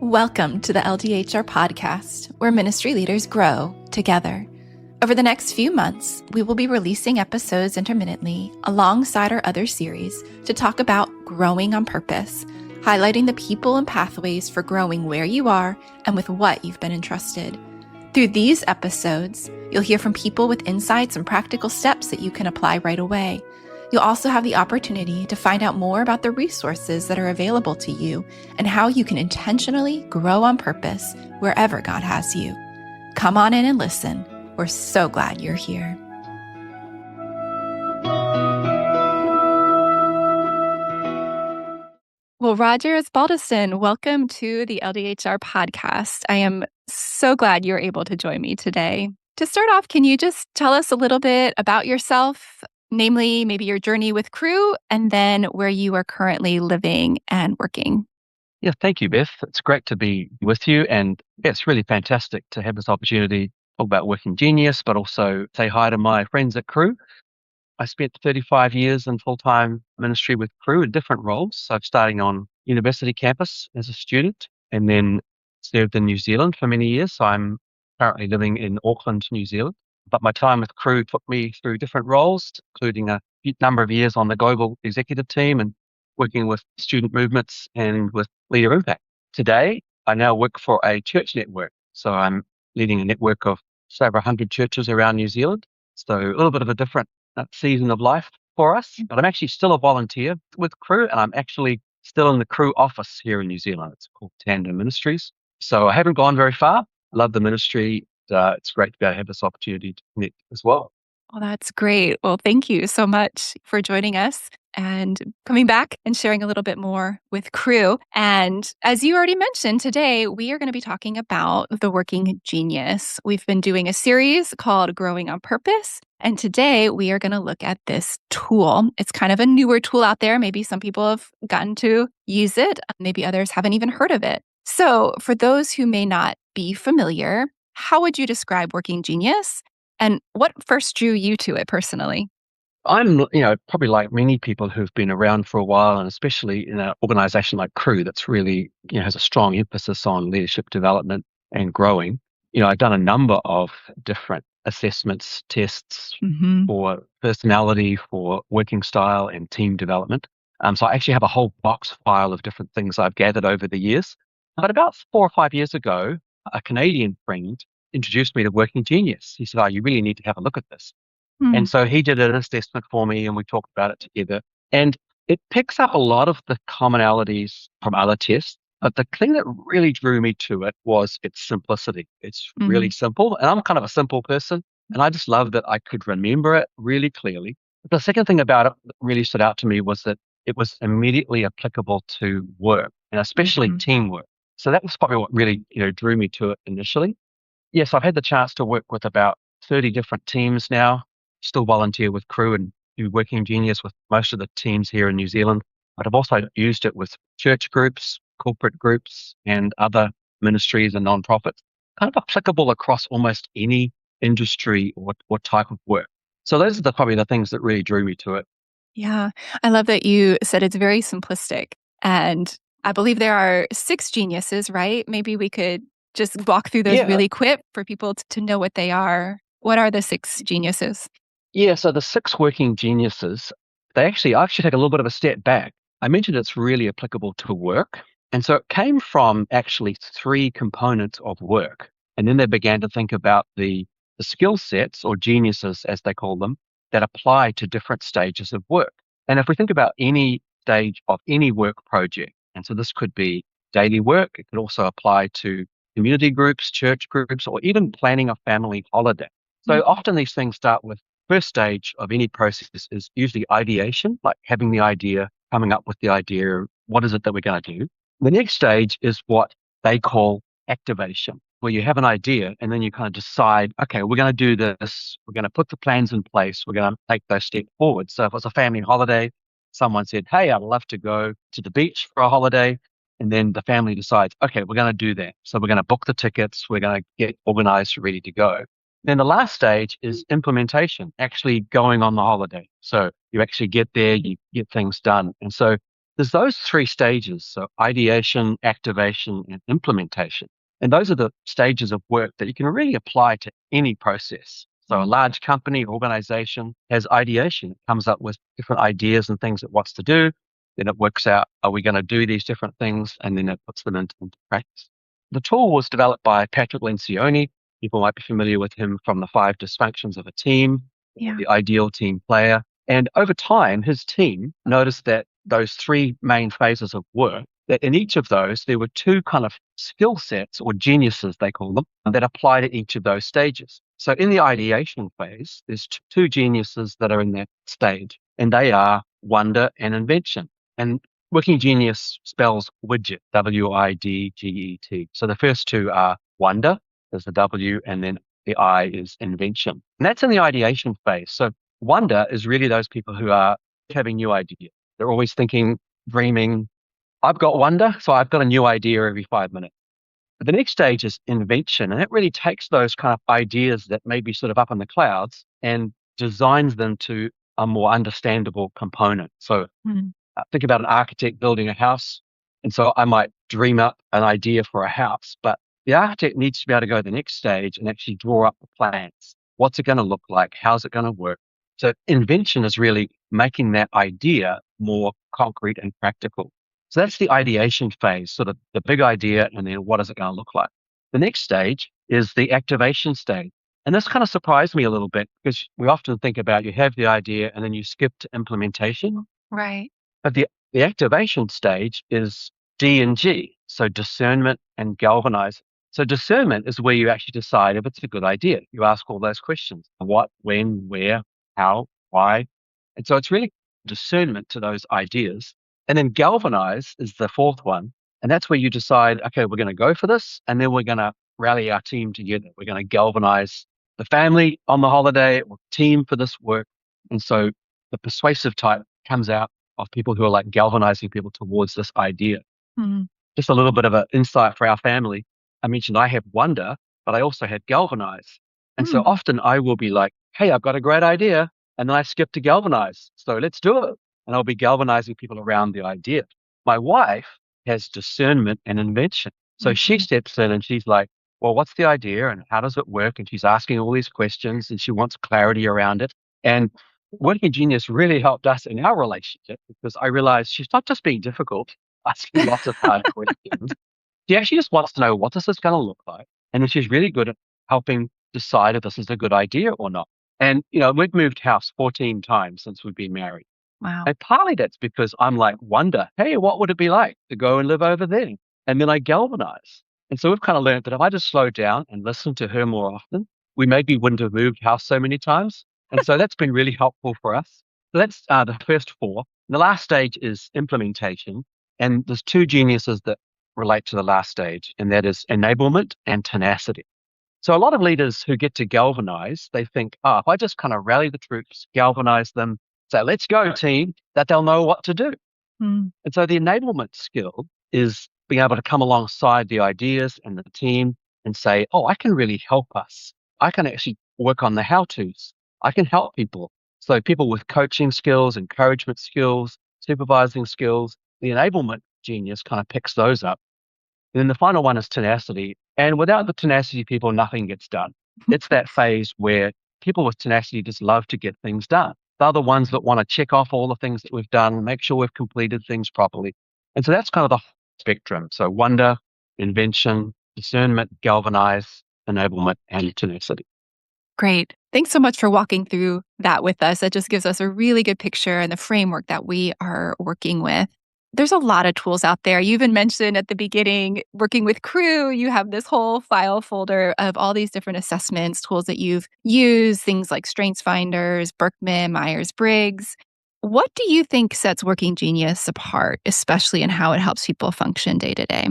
Welcome to the LDHR podcast, where ministry leaders grow together. Over the next few months, we will be releasing episodes intermittently alongside our other series to talk about growing on purpose, highlighting the people and pathways for growing where you are and with what you've been entrusted. Through these episodes, you'll hear from people with insights and practical steps that you can apply right away. You'll also have the opportunity to find out more about the resources that are available to you and how you can intentionally grow on purpose wherever God has you. Come on in and listen. We're so glad you're here. Well, Roger Osbaldiston, welcome to the LDHR podcast. I am so glad you're able to join me today. To start off, can you just tell us a little bit about yourself? Namely, maybe your journey with Crew, and then where you are currently living and working. Yeah, thank you, Beth. It's great to be with you. And it's really fantastic to have this opportunity to talk about Working Genius, but also say hi to my friends at Crew. I spent 35 years in full-time ministry with Crew in different roles. So starting on university campus as a student and then served in New Zealand for many years. So I'm currently living in Auckland, New Zealand. But my time with Crew took me through different roles, including a number of years on the global executive team and working with student movements and with leader impact. Today, I now work for a church network. So I'm leading a network of just over 100 churches around New Zealand. So a little bit of a different season of life for us. But I'm actually still a volunteer with Crew, and I'm actually still in the Crew office here in New Zealand. It's called Tandem Ministries. So I haven't gone very far. Love the ministry. It's great to be able to have this opportunity to connect as well. Well, that's great. Well, thank you so much for joining us and coming back and sharing a little bit more with Crew. And as you already mentioned, today we are going to be talking about the working genius. We've been doing a series called Growing on Purpose. And today we are going to look at this tool. It's kind of a newer tool out there. Maybe some people have gotten to use it. Maybe others haven't even heard of it. So for those who may not be familiar, how would you describe Working Genius? And what first drew you to it personally? I'm, probably like many people who've been around for a while, and especially in an organization like Crew that's really, has a strong emphasis on leadership development and growing. I've done a number of different assessments, tests for personality, for working style and team development. So I actually have a whole box file of different things I've gathered over the years. But about 4 or 5 years ago, a Canadian friend introduced me to Working Genius. He said, "Oh, you really need to have a look at this." And so he did an assessment for me and we talked about it together. And it picks up a lot of the commonalities from other tests. But the thing that really drew me to it was its simplicity. It's really simple. And I'm kind of a simple person. And I just love that I could remember it really clearly. But the second thing about it that really stood out to me was that it was immediately applicable to work, and especially teamwork. So that was probably what really, drew me to it initially. Yes, I've had the chance to work with about 30 different teams now, still volunteer with Crew and do Working Genius with most of the teams here in New Zealand. But I've also used it with church groups, corporate groups, and other ministries and nonprofits, kind of applicable across almost any industry or type of work. So those are probably the things that really drew me to it. Yeah, I love that you said it's very simplistic. And I believe there are 6 geniuses, right? Maybe we could just walk through those really quick for people to know what they are. What are the 6 geniuses? Yeah, so the 6 working geniuses, I should take a little bit of a step back. I mentioned it's really applicable to work. And so it came from actually 3 components of work. And then they began to think about the skill sets, or geniuses as they call them, that apply to different stages of work. And if we think about any stage of any work project, and so this could be daily work, it could also apply to community groups, church groups, or even planning a family holiday. So often these things start with first stage of any process is usually ideation, like having the idea, coming up with the idea, what is it that we're going to do? The next stage is what they call activation, where you have an idea and then you kind of decide, okay, we're going to do this, we're going to put the plans in place, we're going to take those steps forward. So if it's a family holiday, someone said, hey, I'd love to go to the beach for a holiday. And then the family decides, okay, we're going to do that. So we're going to book the tickets, we're going to get organized, ready to go. Then the last stage is implementation, actually going on the holiday. So you actually get there, you get things done. And so there's those three stages. So ideation, activation, and implementation. And those are the stages of work that you can really apply to any process. So a large company, organization has ideation. It comes up with different ideas and things it wants to do. Then it works out, are we going to do these different things? And then it puts them into practice. The tool was developed by Patrick Lencioni. People might be familiar with him from the 5 dysfunctions of a team, the ideal team player. And over time, his team noticed that those 3 main phases of work, that in each of those, there were 2 kind of skill sets, or geniuses, they call them, that apply to each of those stages. So in the ideation phase, there's 2 geniuses that are in that stage, and they are wonder and invention. And Working Genius spells widget, W-I-D-G-E-T. So the first 2 are wonder, there's the W, and then the I is invention. And that's in the ideation phase. So wonder is really those people who are having new ideas. They're always thinking, dreaming. I've got wonder, so I've got a new idea every 5 minutes. But the next stage is invention, and it really takes those kind of ideas that may be sort of up in the clouds and designs them to a more understandable component. So think about an architect building a house. And so I might dream up an idea for a house, but the architect needs to be able to go to the next stage and actually draw up the plans. What's it going to look like? How's it going to work? So invention is really making that idea more concrete and practical. So that's the ideation phase, sort of the big idea, and then what is it going to look like? The next stage is the activation stage. And this kind of surprised me a little bit, because we often think about you have the idea and then you skip to implementation. Right. But the activation stage is D and G, so discernment and galvanize. So discernment is where you actually decide if it's a good idea. You ask all those questions: what, when, where, how, why. And so it's really discernment to those ideas. And then galvanize is the 4th one. And that's where you decide, okay, we're going to go for this. And then we're going to rally our team together. We're going to galvanize the family on the holiday, or team for this work. And so the persuasive type comes out of people who are like galvanizing people towards this idea. Just a little bit of an insight for our family. I mentioned I have wonder, but I also have galvanize. And so often I will be like, hey, I've got a great idea. And then I skip to galvanize. So let's do it. And I'll be galvanizing people around the idea. My wife has discernment and invention. So she steps in and she's like, well, what's the idea and how does it work? And she's asking all these questions and she wants clarity around it. And Working Genius really helped us in our relationship, because I realized she's not just being difficult, asking lots of hard questions. She actually just wants to know, what this is going to look like. And then she's really good at helping decide if this is a good idea or not. And, we've moved house 14 times since we've been married. Wow. And partly that's because I'm like, wonder, hey, what would it be like to go and live over there? And then I galvanize. And so we've kind of learned that if I just slow down and listen to her more often, we maybe wouldn't have moved house so many times. And so that's been really helpful for us. So that's the first 4. And the last stage is implementation. And there's 2 geniuses that relate to the last stage, and that is enablement and tenacity. So a lot of leaders who get to galvanize, they think, if I just kind of rally the troops, galvanize them, say, let's go team, that they'll know what to do. And so the enablement skill is being able to come alongside the ideas and the team and say, I can really help us. I can actually work on the how-tos. I can help people. So people with coaching skills, encouragement skills, supervising skills, the enablement genius kind of picks those up. And then the final one is tenacity. And without the tenacity people, nothing gets done. It's that phase where people with tenacity just love to get things done. They're the ones that want to check off all the things that we've done, make sure we've completed things properly. And so that's kind of the spectrum. So wonder, invention, discernment, galvanize, enablement, and tenacity. Great. Thanks so much for walking through that with us. That just gives us a really good picture and the framework that we are working with. There's a lot of tools out there. You even mentioned at the beginning, working with Crew, you have this whole file folder of all these different assessments, tools that you've used, things like Strengths Finders, Berkman, Myers-Briggs. What do you think sets Working Genius apart, especially in how it helps people function day to day?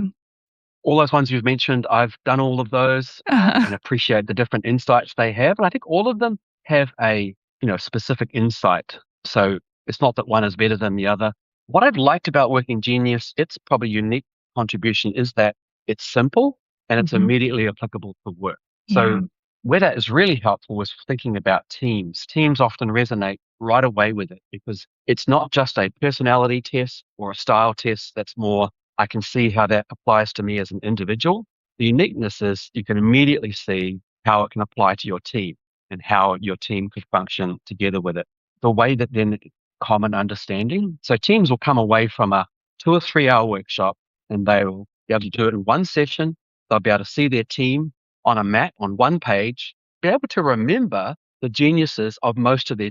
All those ones you've mentioned, I've done all of those and appreciate the different insights they have. And I think all of them have a specific insight. So it's not that one is better than the other. What I've liked about Working Genius, its probably unique contribution is that it's simple and it's immediately applicable to work. So where that is really helpful was thinking about teams. Teams often resonate right away with it because it's not just a personality test or a style test. That's more, I can see how that applies to me as an individual. The uniqueness is you can immediately see how it can apply to your team and how your team could function together with it. The way that then common understanding. So teams will come away from a 2 or 3 hour workshop and they will be able to do it in one session. They'll be able to see their team on a map on one page, be able to remember the geniuses of most of their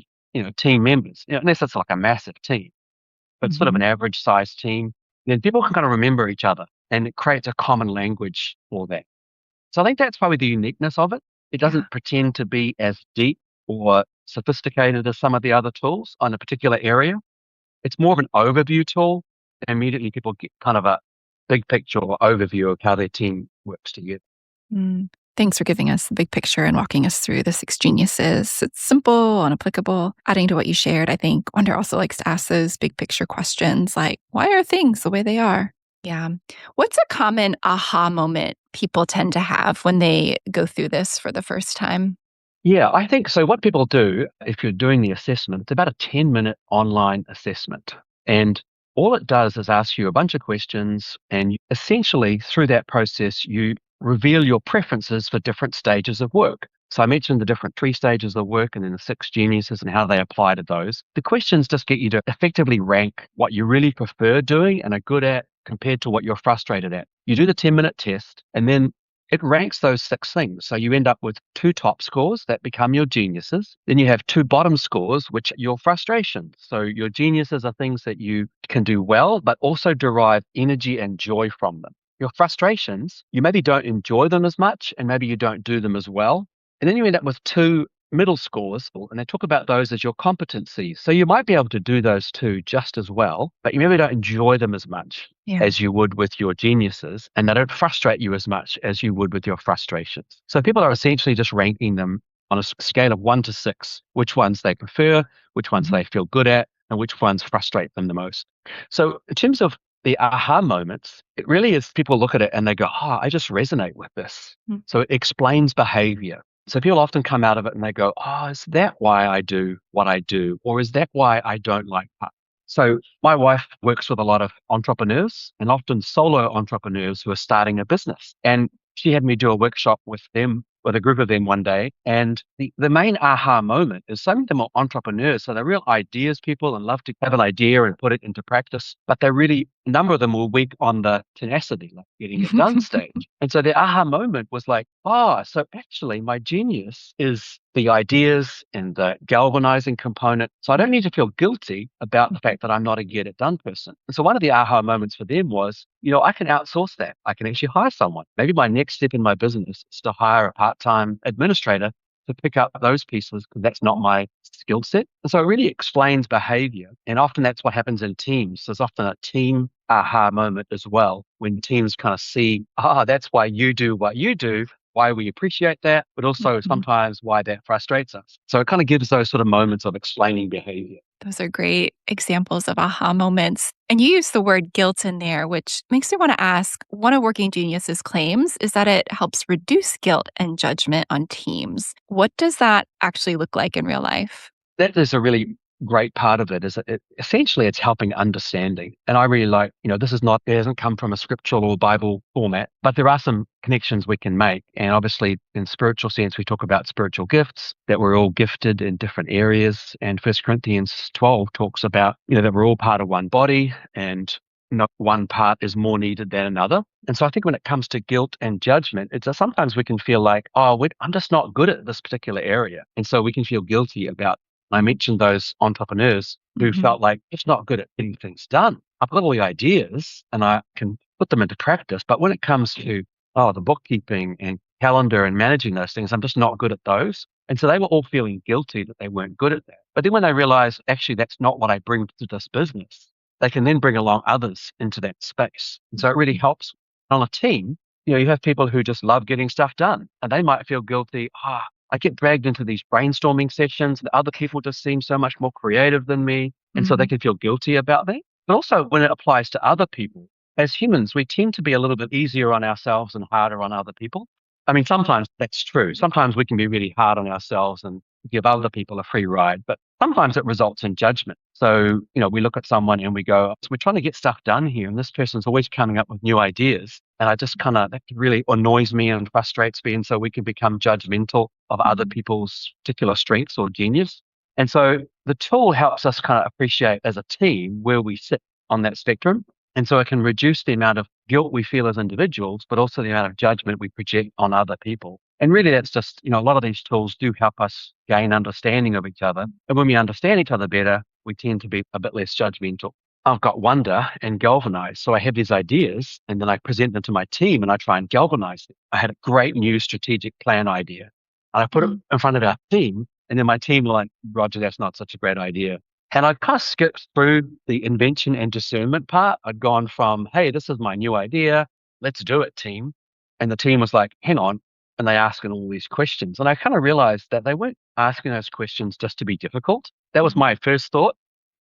team members, unless it's like a massive team, but sort of an average sized team. Then people can kind of remember each other and it creates a common language for that. So I think that's probably the uniqueness of it. It doesn't pretend to be as deep or sophisticated as some of the other tools on a particular area. It's more of an overview tool. And immediately people get kind of a big picture or overview of how their team works together. Thanks for giving us the big picture and walking us through the 6 geniuses. It's simple and applicable. Adding to what you shared, I think Wonder also likes to ask those big picture questions like, why are things the way they are? Yeah. What's a common aha moment people tend to have when they go through this for the first time? Yeah, I think so. What people do, if you're doing the assessment, it's about a 10-minute online assessment. And all it does is ask you a bunch of questions. And essentially, through that process, you reveal your preferences for different stages of work. So I mentioned the different 3 stages of work and then the 6 geniuses and how they apply to those. The questions just get you to effectively rank what you really prefer doing and are good at compared to what you're frustrated at. You do the 10-minute test and then it ranks those 6 things. So you end up with 2 top scores that become your geniuses. Then you have 2 bottom scores, which are your frustrations. So your geniuses are things that you can do well, but also derive energy and joy from them. Your frustrations, you maybe don't enjoy them as much and maybe you don't do them as well. And then you end up with 2 middle scores, and they talk about those as your competencies. So you might be able to do those 2 just as well, but you maybe don't enjoy them as much as you would with your geniuses, and they don't frustrate you as much as you would with your frustrations. So people are essentially just ranking them on a scale of 1 to 6, which ones they prefer, which ones they feel good at, and which ones frustrate them the most. So in terms of the aha moments, it really is people look at it and they go, oh, I just resonate with this. So it explains behavior. So people often come out of it and they go, oh, is that why I do what I do? Or is that why I don't like that? So my wife works with a lot of entrepreneurs and often solo entrepreneurs who are starting a business. And she had me do a workshop with them, with a group of them one day. And the main aha moment is some of them are entrepreneurs. So they're real ideas people and love to have an idea and put it into practice. But they're really, a number of them were weak on the tenacity, like getting it done stage. And so the aha moment was like, so actually my genius is the ideas and the galvanizing component. So I don't need to feel guilty about the fact that I'm not a get it done person. And so one of the aha moments for them was, I can outsource that. I can actually hire someone. Maybe my next step in my business is to hire a part-time administrator to pick up those pieces because that's not my skill set. And so it really explains behavior. And often that's what happens in teams. There's often a team aha moment as well when teams kind of see, that's why you do what you do, why we appreciate that, but also sometimes why that frustrates us. So it kind of gives those sort of moments of explaining behavior. Those are great examples of aha moments. And you use the word guilt in there, which makes me want to ask, one of Working Genius's claims is that it helps reduce guilt and judgment on teams. What does that actually look like in real life? That is a really great part of it, is essentially it's helping understanding. And I really like, this is not, it hasn't come from a scriptural or Bible format, but there are some connections we can make. And obviously in spiritual sense, we talk about spiritual gifts, that we're all gifted in different areas. And 1 Corinthians 12 talks about, that we're all part of one body and not one part is more needed than another. And so I think when it comes to guilt and judgment, it's sometimes we can feel like, I'm just not good at this particular area. And so we can feel guilty about, I mentioned those entrepreneurs who felt like it's not good at getting things done. I've got all the ideas and I can put them into practice. But when it comes to, the bookkeeping and calendar and managing those things, I'm just not good at those. And so they were all feeling guilty that they weren't good at that. But then when they realize, actually, that's not what I bring to this business, they can then bring along others into that space. And so it really helps. On a team, you have people who just love getting stuff done and they might feel guilty. I get dragged into these brainstorming sessions. The other people just seem so much more creative than me. And so they can feel guilty about that. But also when it applies to other people, as humans, we tend to be a little bit easier on ourselves and harder on other people. I mean, sometimes that's true. Sometimes we can be really hard on ourselves and give other people a free ride, but sometimes it results in judgment. So, we look at someone and we go, so we're trying to get stuff done here, and this person's always coming up with new ideas. And I just that really annoys me and frustrates me. And so we can become judgmental of other people's particular strengths or genius. And so the tool helps us kind of appreciate as a team where we sit on that spectrum. And so it can reduce the amount of guilt we feel as individuals, but also the amount of judgment we project on other people. And really, that's just, a lot of these tools do help us gain understanding of each other. And when we understand each other better, we tend to be a bit less judgmental. I've got Wonder and Galvanize. So I have these ideas and then I present them to my team and I try and galvanize them. I had a great new strategic plan idea and I put it in front of our team. And then my team were like, Roger, that's not such a great idea. And I'd kind of skipped through the invention and discernment part. I'd gone from, hey, this is my new idea. Let's do it, team. And the team was like, hang on. And they asking all these questions. And I kind of realized that they weren't asking those questions just to be difficult. That was my first thought.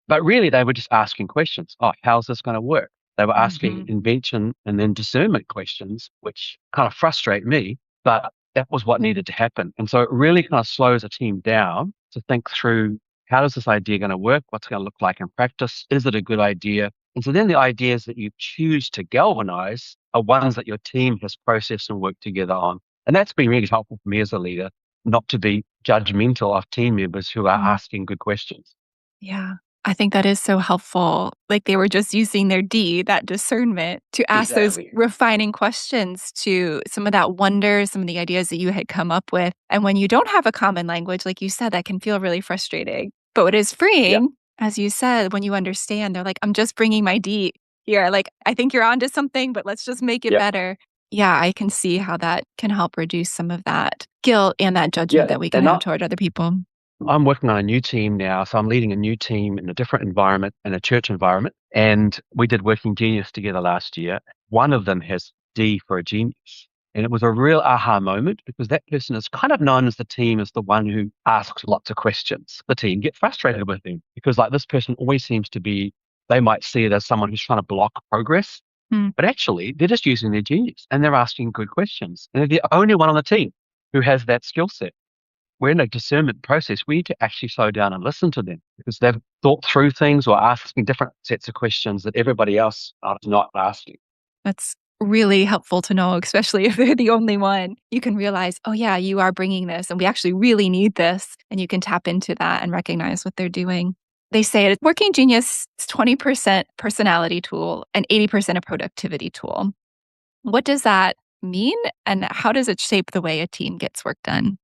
But really, they were just asking questions. Oh, how's this going to work? They were asking invention and then discernment questions, which kind of frustrate me. But that was what needed to happen. And so it really kind of slows a team down to think through, how is this idea going to work? What's it going to look like in practice? Is it a good idea? And so then the ideas that you choose to galvanize are ones that your team has processed and worked together on. And that's been really helpful for me as a leader, not to be judgmental of team members who are asking good questions. Yeah. I think that is so helpful. Like they were just using their that discernment, to ask those refining questions to some of that wonder, some of the ideas that you had come up with. And when you don't have a common language, like you said, that can feel really frustrating. But what is freeing, as you said, when you understand, they're like, I'm just bringing my D here. Like, I think you're onto something, but let's just make it better. Yeah, I can see how that can help reduce some of that guilt and that judgment that we can have toward other people. I'm working on a new team now. So I'm leading a new team in a different environment, in a church environment. And we did Working Genius together last year. One of them has D for a genius. And it was a real aha moment because that person is kind of known as the team as the one who asks lots of questions. The team get frustrated with him because this person always seems to be, they might see it as someone who's trying to block progress. But actually, they're just using their genius and they're asking good questions. And they're the only one on the team who has that skill set. We're in a discernment process. We need to actually slow down and listen to them because they've thought through things or asking different sets of questions that everybody else is not asking. That's really helpful to know, especially if they're the only one. You can realize, oh yeah, you are bringing this and we actually really need this. And you can tap into that and recognize what they're doing. They say Working Genius is 20% personality tool and 80% a productivity tool. What does that mean? And how does it shape the way a team gets work done?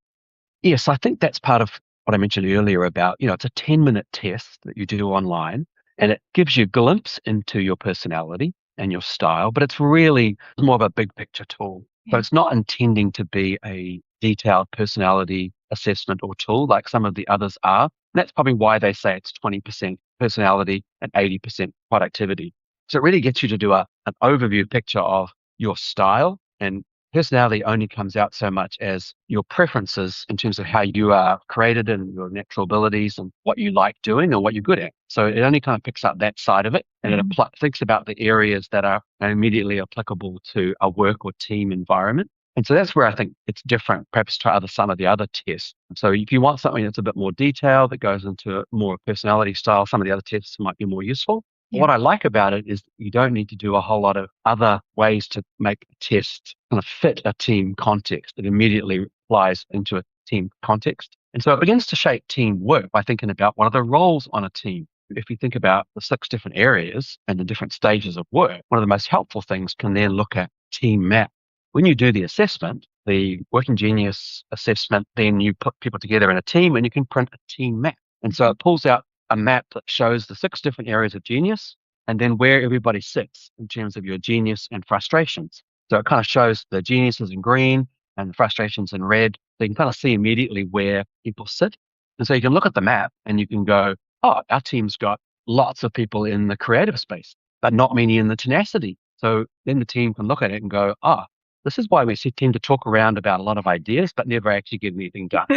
Yes, I think that's part of what I mentioned earlier about, it's a 10-minute test that you do online and it gives you a glimpse into your personality and your style, but it's really more of a big picture tool. So it's not intending to be a detailed personality assessment or tool like some of the others are. And that's probably why they say it's 20% personality and 80% productivity. So it really gets you to do an overview picture of your style, and personality only comes out so much as your preferences in terms of how you are created and your natural abilities and what you like doing and what you're good at. So it only kind of picks up that side of it and it thinks about the areas that are immediately applicable to a work or team environment. And so that's where I think it's different, perhaps to some of the other tests. So if you want something that's a bit more detailed, that goes into more personality style, some of the other tests might be more useful. What I like about it is you don't need to do a whole lot of other ways to make a test kind of fit a team context. It immediately applies into a team context. And so it begins to shape teamwork by thinking about what are the roles on a team. If you think about the 6 different areas and the different stages of work, one of the most helpful things can then look at team map. When you do the assessment, the Working Genius assessment, then you put people together in a team and you can print a team map. And so it pulls out a map that shows the 6 different areas of genius and then where everybody sits in terms of your genius and frustrations. So it kind of shows the geniuses in green and the frustrations in red. So you can kind of see immediately where people sit. And so you can look at the map and you can go, oh, our team's got lots of people in the creative space, but not many in the tenacity. So then the team can look at it and go, this is why we tend to talk around about a lot of ideas, but never actually get anything done.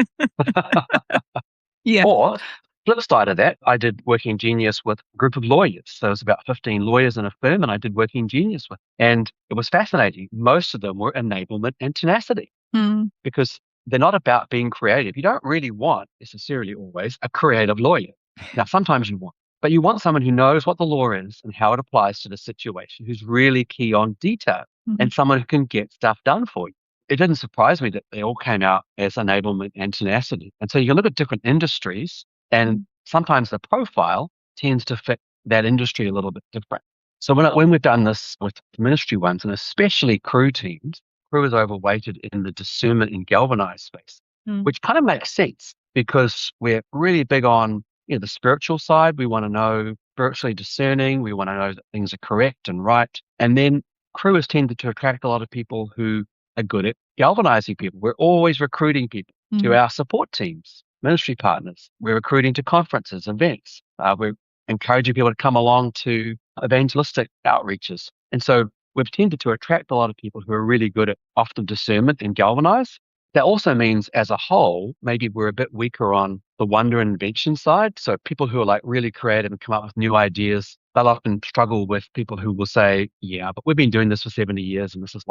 Or flip side of that, I did Working Genius with a group of lawyers. So it was about 15 lawyers in a firm and I did Working Genius with. And it was fascinating. Most of them were enablement and tenacity. Mm. because they're not about being creative. You don't really want necessarily always a creative lawyer. Now, sometimes you want, but you want someone who knows what the law is and how it applies to the situation, who's really key on detail, Mhm. and someone who can get stuff done for you. It didn't surprise me that they all came out as enablement and tenacity. And so you can look at different industries, and sometimes the profile tends to fit that industry a little bit different. So when we've done this with ministry ones, and especially crew teams, crew is overweighted in the discernment and galvanize space, Mm. which kind of makes sense because we're really big on the spiritual side. We want to know spiritually discerning. We want to know that things are correct and right. And then crew has tended to attract a lot of people who are good at galvanizing people. We're always recruiting people to our support teams, ministry partners. We're recruiting to conferences, events. We're encouraging people to come along to evangelistic outreaches. And so we've tended to attract a lot of people who are really good at often discernment and galvanize. That also means as a whole, maybe we're a bit weaker on the wonder and invention side. So people who are like really creative and come up with new ideas, they'll often struggle with people who will say, yeah, but we've been doing this for 70 years and this is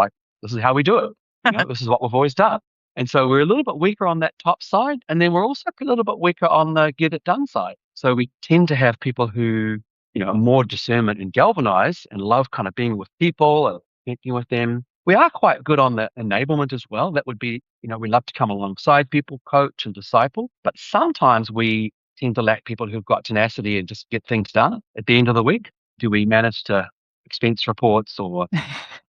how we do it. This is what we've always done. And so we're a little bit weaker on that top side. And then we're also a little bit weaker on the get it done side. So we tend to have people who are more discernment and galvanize and love kind of being with people and connecting with them. We are quite good on the enablement as well. That would be, we love to come alongside people, coach and disciple, but sometimes we tend to lack people who've got tenacity and just get things done at the end of the week. Do we manage to expense reports or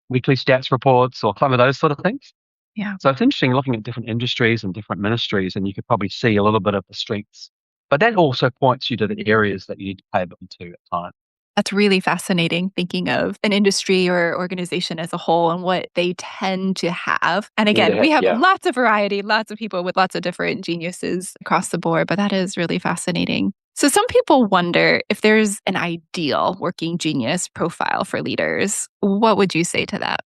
weekly stats reports or some of those sort of things? Yeah. So it's interesting looking at different industries and different ministries, and you could probably see a little bit of the strengths. But that also points you to the areas that you need to pay attention to at times. That's really fascinating, thinking of an industry or organization as a whole and what they tend to have. And again, we have lots of variety, lots of people with lots of different geniuses across the board, but that is really fascinating. So some people wonder if there's an ideal working genius profile for leaders. What would you say to that?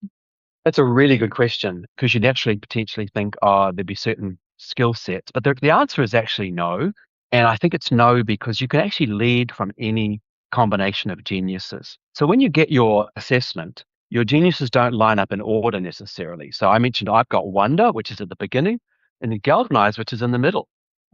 That's a really good question because you naturally potentially think, oh, there'd be certain skill sets. But the answer is actually no. And I think it's no because you can actually lead from any combination of geniuses. So when you get your assessment, your geniuses don't line up in order necessarily. So I mentioned I've got wonder, which is at the beginning, and then galvanize, which is in the middle.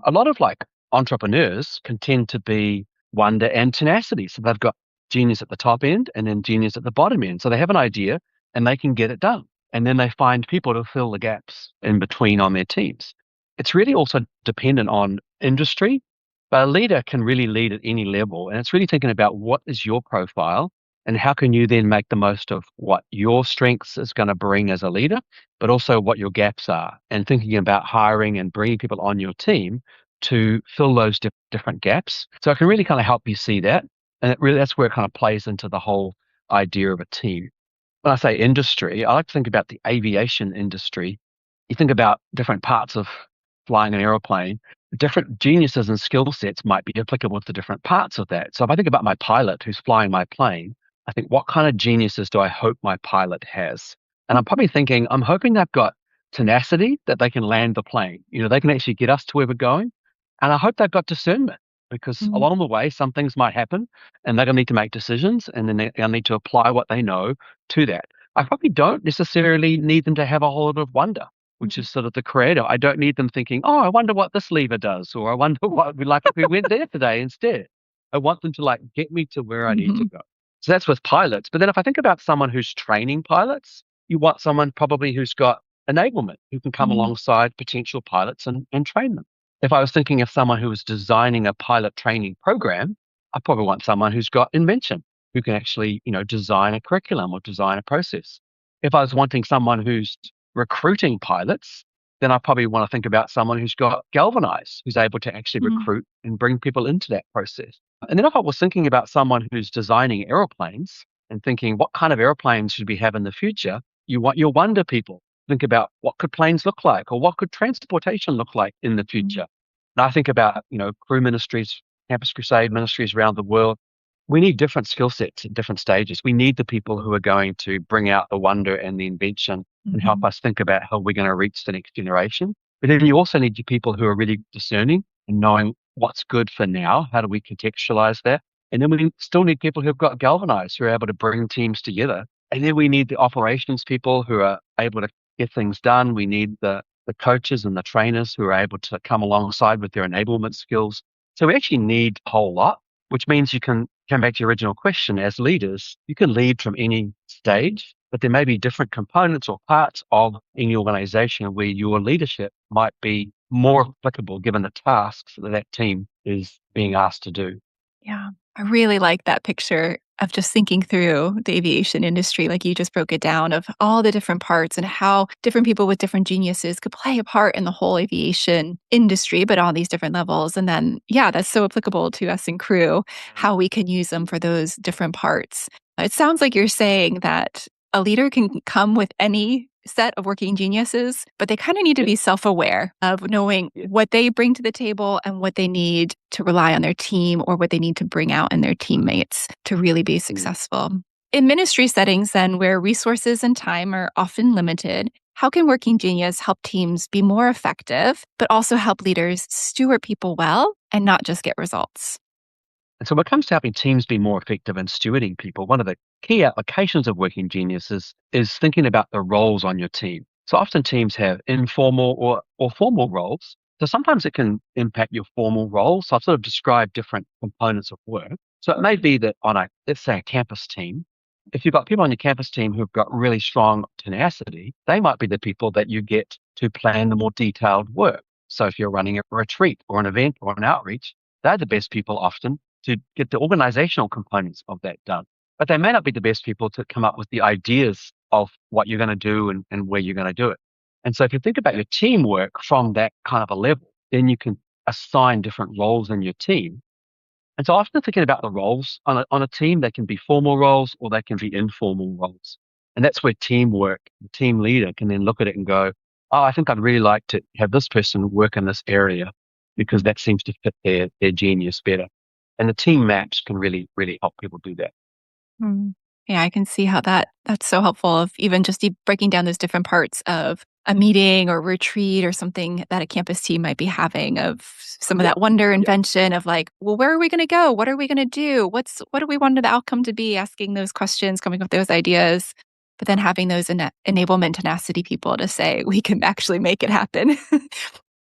A lot of like entrepreneurs can tend to be wonder and tenacity. So they've got genius at the top end and then genius at the bottom end. So they have an idea and they can get it done. And then they find people to fill the gaps in between on their teams. It's really also dependent on industry, but a leader can really lead at any level. And it's really thinking about what is your profile and how can you then make the most of what your strengths is going to bring as a leader, but also what your gaps are, and thinking about hiring and bringing people on your team to fill those different gaps. So it can really kind of help you see that. And that's where it kind of plays into the whole idea of a team. When I say industry, I like to think about the aviation industry. You think about different parts of flying an aeroplane, different geniuses and skill sets might be applicable to different parts of that. So if I think about my pilot who's flying my plane, I think, what kind of geniuses do I hope my pilot has? And I'm probably thinking, I'm hoping they've got tenacity that they can land the plane. They can actually get us to where we're going. And I hope they've got discernment because along the way, some things might happen and they're going to need to make decisions and then they'll need to apply what they know to that. I probably don't necessarily need them to have a whole lot of wonder, which is sort of the creator. I don't need them thinking, oh, I wonder what this lever does, or I wonder what it'd be like if we went there today instead. I want them to like get me to where I need to go. So that's with pilots. But then if I think about someone who's training pilots, you want someone probably who's got enablement, who can come alongside potential pilots and train them. If I was thinking of someone who was designing a pilot training program, I probably want someone who's got invention, who can actually, design a curriculum or design a process. If I was wanting someone who's recruiting pilots, then I probably want to think about someone who's got Galvanize, who's able to actually recruit and bring people into that process. And then if I was thinking about someone who's designing aeroplanes and thinking, what kind of airplanes should we have in the future? You want your wonder people. Think about what could planes look like or what could transportation look like in the future. And I think about, crew ministries, Campus Crusade ministries around the world. We need different skill sets at different stages. We need the people who are going to bring out the wonder and the invention and help us think about how we're going to reach the next generation. But then you also need people who are really discerning and knowing what's good for now. How do we contextualize that? And then we still need people who've got galvanized, who are able to bring teams together. And then we need the operations people who are able to get things done. We need the coaches and the trainers who are able to come alongside with their enablement skills. So we actually need a whole lot, which means you can come back to your original question. As leaders, you can lead from any stage, but there may be different components or parts of any organization where your leadership might be more applicable given the tasks that that team is being asked to do. Yeah. I really like that picture of just thinking through the aviation industry, like you just broke it down, of all the different parts and how different people with different geniuses could play a part in the whole aviation industry, but on these different levels. And then, yeah, that's so applicable to us in crew, how we can use them for those different parts. It sounds like you're saying that a leader can come with any set of working geniuses, but they kind of need to be self-aware of knowing what they bring to the table and what they need to rely on their team or what they need to bring out in their teammates to really be successful. In ministry settings, then, where resources and time are often limited, how can working genius help teams be more effective, but also help leaders steward people well and not just get results? And so when it comes to helping teams be more effective in stewarding people, one of the key applications of working geniuses is thinking about the roles on your team. So often teams have informal or formal roles. So sometimes it can impact your formal role. So I've sort of described different components of work. So it may be that on let's say a campus team, if you've got people on your campus team who've got really strong tenacity, they might be the people that you get to plan the more detailed work. So if you're running a retreat or an event or an outreach, they're the best people often to get the organizational components of that done. But they may not be the best people to come up with the ideas of what you're going to do and where you're going to do it. And so if you think about your teamwork from that kind of a level, then you can assign different roles in your team. And so often thinking about the roles on a team, they can be formal roles or they can be informal roles. And that's where teamwork, the team leader can then look at it and go, oh, I think I'd really like to have this person work in this area because that seems to fit their genius better. And the team maps can really, really help people do that. Yeah, I can see how that's so helpful of even just breaking down those different parts of a meeting or retreat or something that a campus team might be having, of some of that wonder invention of like, well, where are we going to go? What are we going to do? What do we want the outcome to be? Asking those questions, coming up with those ideas, but then having those enablement tenacity people to say, we can actually make it happen.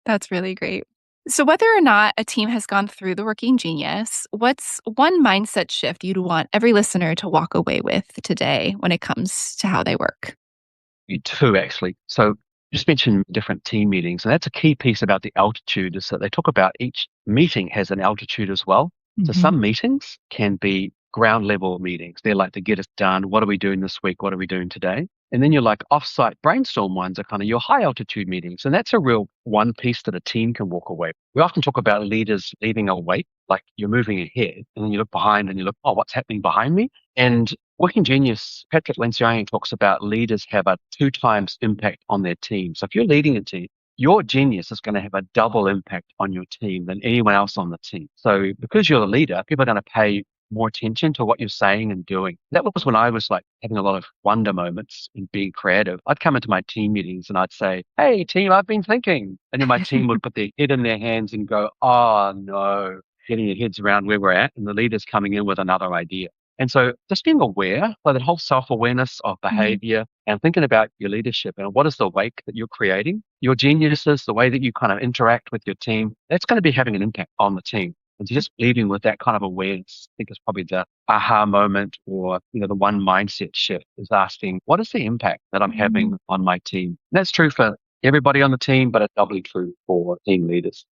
That's really great. So whether or not a team has gone through the working genius, what's one mindset shift you'd want every listener to walk away with today when it comes to how they work? Two, actually. So just mentioned different team meetings, and that's a key piece about the altitude is that they talk about each meeting has an altitude as well. So some meetings can be ground level meetings. They're like to get us done. What are we doing this week? What are we doing today? And then you're like offsite brainstorm ones are kind of your high altitude meetings. And that's a real one piece that a team can walk away. We often talk about leaders leaving a wake, like you're moving ahead and then you look behind and you look, oh, what's happening behind me? And Working Genius, Patrick Lencioni talks about leaders have a 2 times impact on their team. So if you're leading a team, your genius is going to have a double impact on your team than anyone else on the team. So because you're the leader, people are going to pay more attention to what you're saying and doing. That was when I was like having a lot of wonder moments in being creative. I'd come into my team meetings and I'd say, hey team, I've been thinking. And then my team would put their head in their hands and go, oh no, getting their heads around where we're at. And the leader's coming in with another idea. And so just being aware, like that whole self-awareness of behavior and thinking about your leadership and what is the wake that you're creating, your geniuses, the way that you kind of interact with your team, that's going to be having an impact on the team. And so just leading with that kind of awareness, I think is probably the aha moment or, the one mindset shift is asking, what is the impact that I'm having on my team? And that's true for everybody on the team, but it's doubly true for team leaders.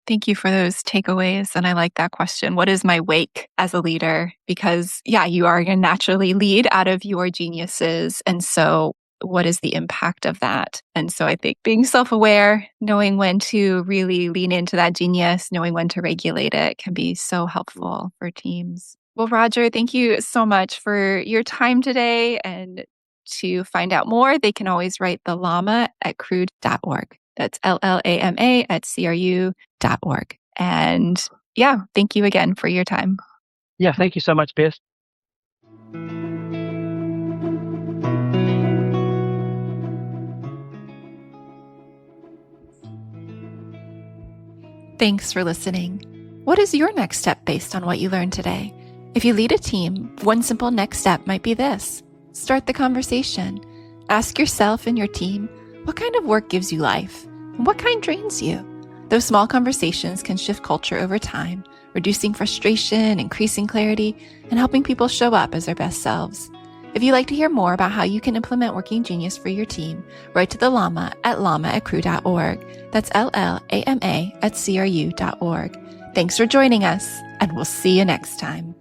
Thank you for those takeaways. And I like that question. What is my wake as a leader? Because, you are going to naturally lead out of your geniuses. And so what is the impact of that? And so I think being self-aware, knowing when to really lean into that genius, knowing when to regulate it can be so helpful for teams. Well, Roger, thank you so much for your time today. And to find out more, they can always write the llama at crew.org. That's LLAMA at CRU.org. And thank you again for your time. Yeah, thank you so much, Beth. Thanks for listening. What is your next step based on what you learned today? If you lead a team, one simple next step might be this. Start the conversation. Ask yourself and your team, What kind of work gives you life? And what kind drains you? Those small conversations can shift culture over time, reducing frustration, increasing clarity, and helping people show up as their best selves. If you'd like to hear more about how you can implement Working Genius for your team, write to the llama at llama@cru.org. That's LLAMA@CRU.org. Thanks for joining us, and we'll see you next time.